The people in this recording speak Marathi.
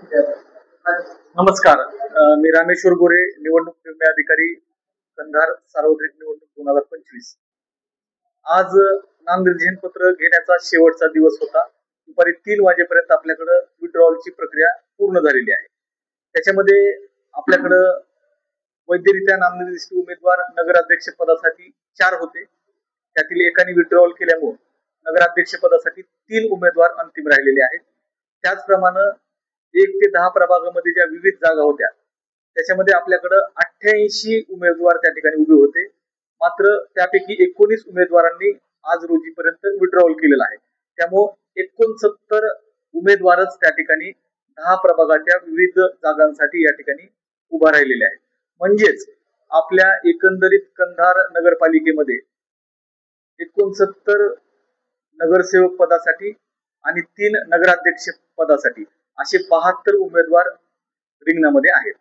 नमस्कार, मी रामेश्वर गोरे, निवडणूक निर्णय अधिकारी, कंधार सार्वत्रिक निवडणूक 2025. आज नामनिर्देशन जनपत्र घेण्याचा शेवटचा दिवस होता. दुपारी 3 वाजेपर्यंत आपल्याकडे विड्रॉलची प्रक्रिया पूर्ण झालेली आहे. त्याच्यामध्ये आपल्याकडे वैधरित्या नामनिर्देशित उमेदवार नगराध्यक्ष पदासाठी 4 होते. त्यातील एकाने विड्रॉल केल्यामुळे नगराध्यक्ष पदासाठी 3 उमेदवार अंतिम राहिलेले आहेत. त्याचप्रमाणे 1 ते 10 प्रभागामध्ये ज्या विविध जागा होत्या त्याच्यामध्ये आपल्याकडे 88 उमेदवार त्या ठिकाणी उभे होते. मात्र त्यापैकी 19 उमेदवारांनी आज रोजीपर्यंत विड्रॉल केलेला आहे. त्यामुळे 69 उमेदवारच त्या ठिकाणी 10 प्रभागाच्या विविध जागांसाठी या ठिकाणी उभा राहिलेले आहेत. म्हणजेच आपल्या एकंदरीत कंधार नगरपालिकेमध्ये 69 नगरसेवक पदासाठी आणि 3 नगराध्यक्ष पदासाठी असे 72 उमेदवार रिंगणामध्ये आहेत.